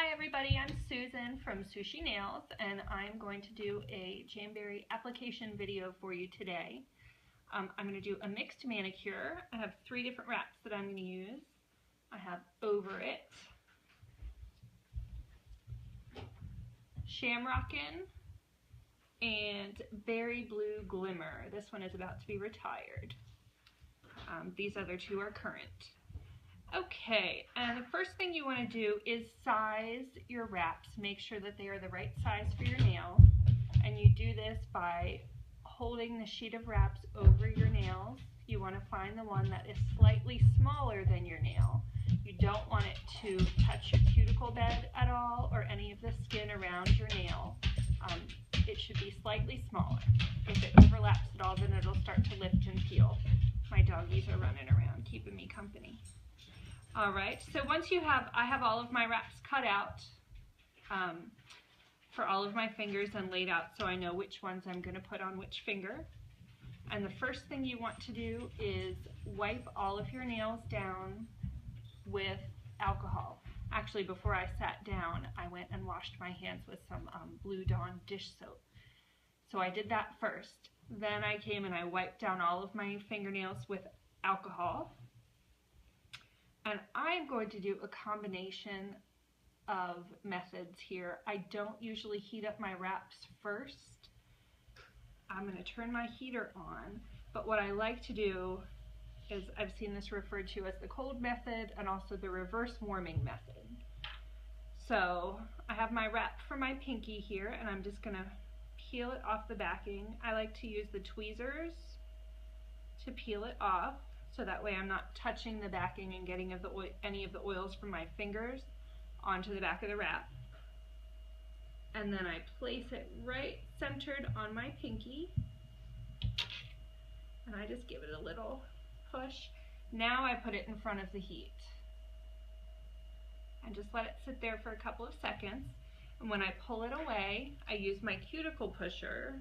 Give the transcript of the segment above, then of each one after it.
Hi everybody, I'm Susan from Sushi Nails, and I'm going to do a Jamberry application video for you today. I'm going to do a mixed manicure. I have 3 different wraps that I'm going to use. I have Over It, Shamrockin', and Berry Blue Glimmer. This one is about to be retired. These other 2 are current. Okay, and the first thing you want to do is size your wraps. Make sure that they are the right size for your nail. And you do this by holding the sheet of wraps over your nails. You want to find the one that is slightly smaller than your nail. You don't want it to touch your cuticle bed at all or any of the skin around your nail. It should be slightly smaller. If it overlaps at all, then it'll start to lift and peel. My doggies are running around keeping me company. Alright, so once I have all of my wraps cut out for all of my fingers and laid out so I know which ones I'm going to put on which finger. And the first thing you want to do is wipe all of your nails down with alcohol. Actually, before I sat down, I went and washed my hands with some Blue Dawn dish soap. So I did that first. Then I came and I wiped down all of my fingernails with alcohol. And I'm going to do a combination of methods here. I don't usually heat up my wraps first. I'm going to turn my heater on, but what I like to do is, I've seen this referred to as the cold method and also the reverse warming method. So I have my wrap for my pinky here, and I'm just going to peel it off the backing. I like to use the tweezers to peel it off, so that way I'm not touching the backing and getting any of the oils from my fingers onto the back of the wrap. And then I place it right centered on my pinky, and I just give it a little push. Now I put it in front of the heat and just let it sit there for a couple of seconds. And when I pull it away, I use my cuticle pusher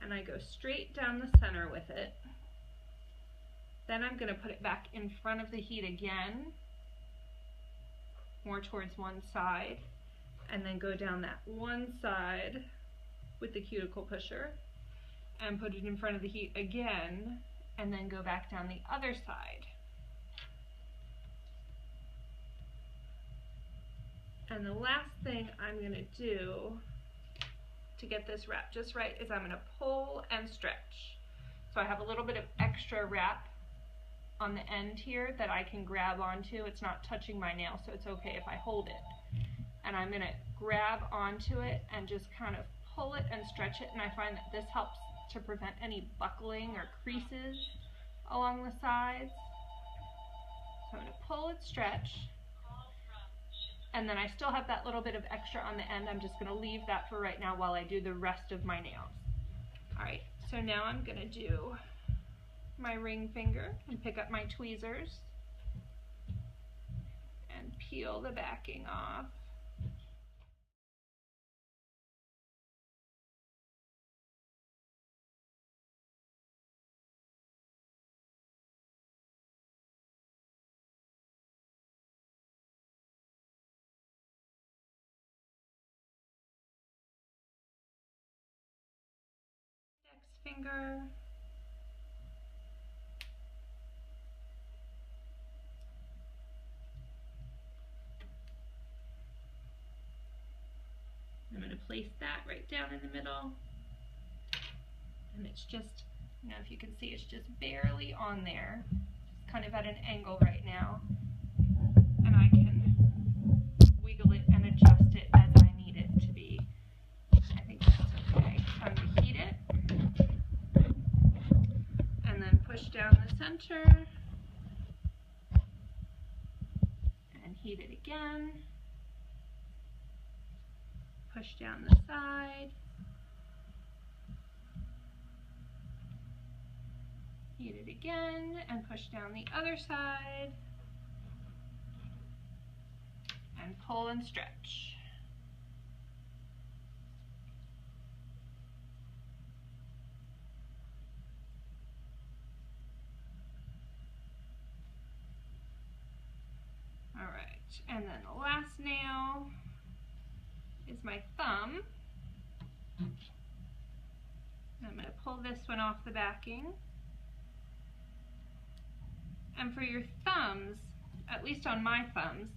and I go straight down the center with it. Then I'm going to put it back in front of the heat again, more towards one side, and then go down that one side with the cuticle pusher and put it in front of the heat again, and then go back down the other side. And the last thing I'm going to do to get this wrap just right is I'm going to pull and stretch. So I have a little bit of extra wrap on the end here that I can grab onto. It's not touching my nail, so it's okay if I hold it. And I'm going to grab onto it and just kind of pull it and stretch it, and I find that this helps to prevent any buckling or creases along the sides. So I'm going to pull and stretch, and then I still have that little bit of extra on the end. I'm just going to leave that for right now while I do the rest of my nails. Alright, so now I'm going to do my ring finger and pick up my tweezers and peel the backing off. Next finger. I'm going to place that right down in the middle, and it's just, you know, if you can see, it's just barely on there, it's kind of at an angle right now, and I can wiggle it and adjust it as I need it to be. I think that's okay. I'm going to heat it, and then push down the center, and heat it again. Push down the side, heat it again, and push down the other side, and pull and stretch. Alright, and then the last last nail is my thumb. I'm going to pull this one off the backing. And for your thumbs, at least on my thumbs,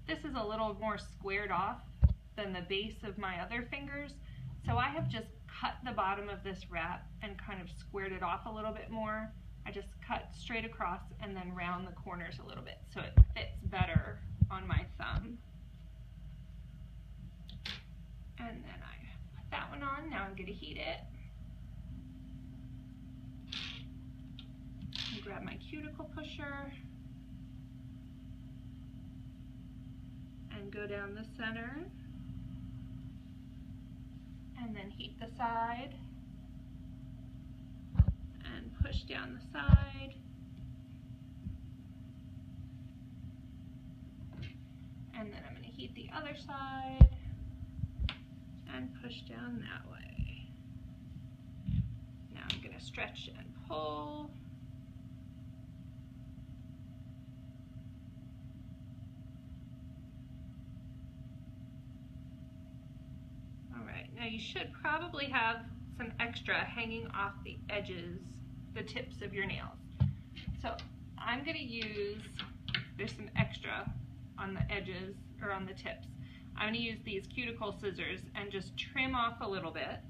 this is a little more squared off than the base of my other fingers. So I have just cut the bottom of this wrap and kind of squared it off a little bit more. I just cut straight across and then round the corners a little bit so it fits better on my thumb. And then I put that one on. Now I'm going to heat it. And grab my cuticle pusher and go down the center. And then heat the side. And push down the side. And then I'm going to heat the other side and push down that way. Now I'm going to stretch and pull. Alright, now you should probably have some extra hanging off the edges, the tips of your nails. So I'm going to use, there's some extra on the edges or on the tips. I'm going to use these cuticle scissors and just trim off a little bit.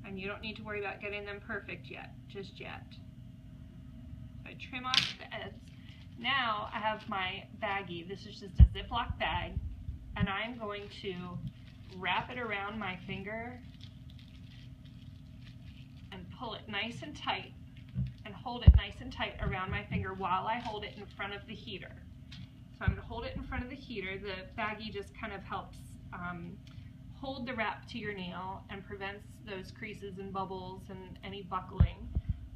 And you don't need to worry about getting them perfect yet, just yet. I trim off the ends. Now I have my baggie. This is just a Ziploc bag, and I'm going to wrap it around my finger and pull it nice and tight and hold it nice and tight around my finger while I hold it in front of the heater. So I'm going to hold it in front of the heater. The baggie just kind of helps hold the wrap to your nail and prevents those creases and bubbles and any buckling.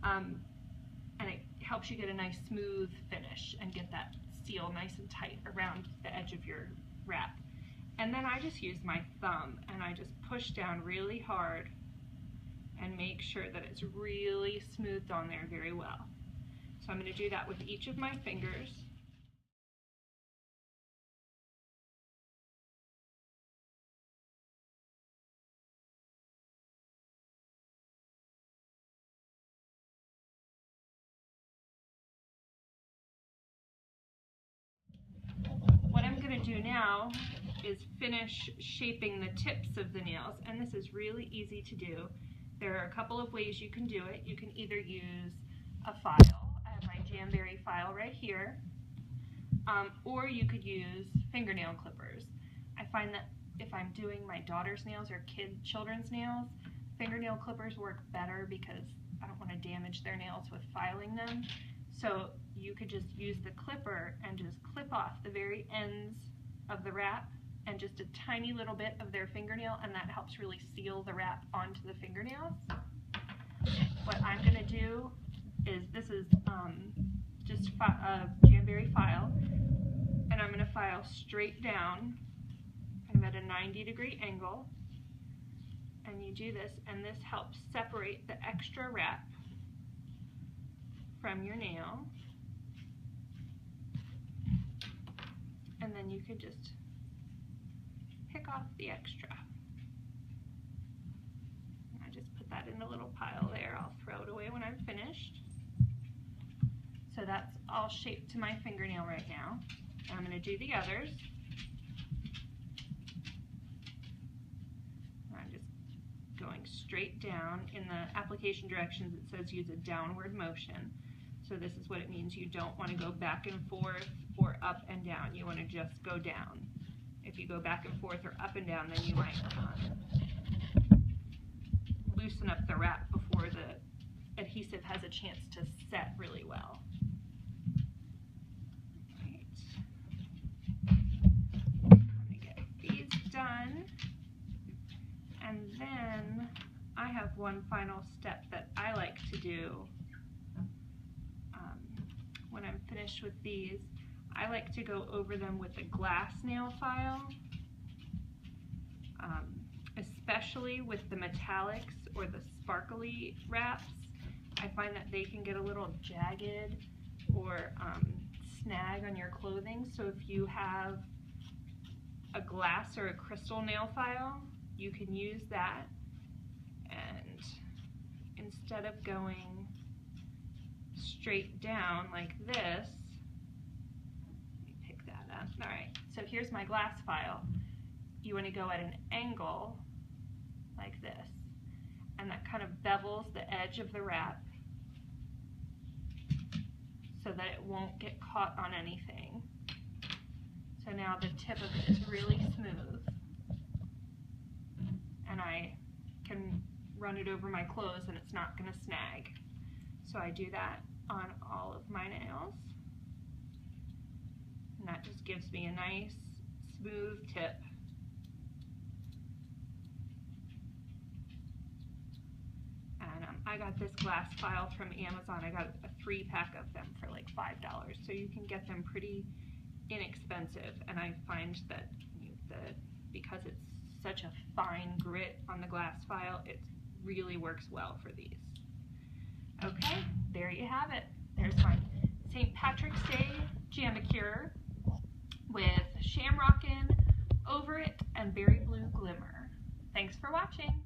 And it helps you get a nice smooth finish and get that seal nice and tight around the edge of your wrap. And then I just use my thumb and I just push down really hard and make sure that it's really smoothed on there very well. So I'm going to do that with each of my fingers. What I'm going to do now is finish shaping the tips of the nails, and this is really easy to do. There are a couple of ways you can do it. You can either use a file, I have my Jamberry file right here, or you could use fingernail clippers. I find that if I'm doing my daughter's nails or children's nails, fingernail clippers work better because I don't want to damage their nails with filing them. So you could just use the clipper and just clip off the very ends of the wrap and just a tiny little bit of their fingernail, and that helps really seal the wrap onto the fingernails. What I'm going to do is, this is just a Jamberry file, and I'm going to file straight down, kind of at a 90-degree angle, and you do this, and this helps separate the extra wrap from your nail, and then you could just pick off the extra. I just put that in a little pile there. I'll throw it away when I'm finished. So that's all shaped to my fingernail right now. I'm going to do the others. I'm just going straight down. In the application directions it says use a downward motion. So this is what it means. You don't want to go back and forth or up and down. You want to just go down. If you go back and forth or up and down, then you might loosen up the wrap before the adhesive has a chance to set really well. Right. I'm going to get these done. And then I have one final step that I like to do when I'm finished with these. I like to go over them with a glass nail file, especially with the metallics or the sparkly wraps. find that they can get a little jagged or snag on your clothing. So if you have a glass or a crystal nail file, you can use that, and instead of going straight down like this, let me pick that up. All right, so here's my glass file. You want to go at an angle like this, and that kind of bevels the edge of the wrap so that it won't get caught on anything. So now the tip of it is really smooth, and I can run it over my clothes and it's not going to snag. So I do that on all of my nails, and that just gives me a nice smooth tip. And I got this glass file from Amazon. I got a 3-pack of them for like $5, so you can get them pretty inexpensive. And I find that because it's such a fine grit on the glass file, it really works well for these. Okay, there you have it. There's my St. Patrick's Day Jamacure with Shamrockin' over it and Berry Blue Glimmer. Thanks for watching.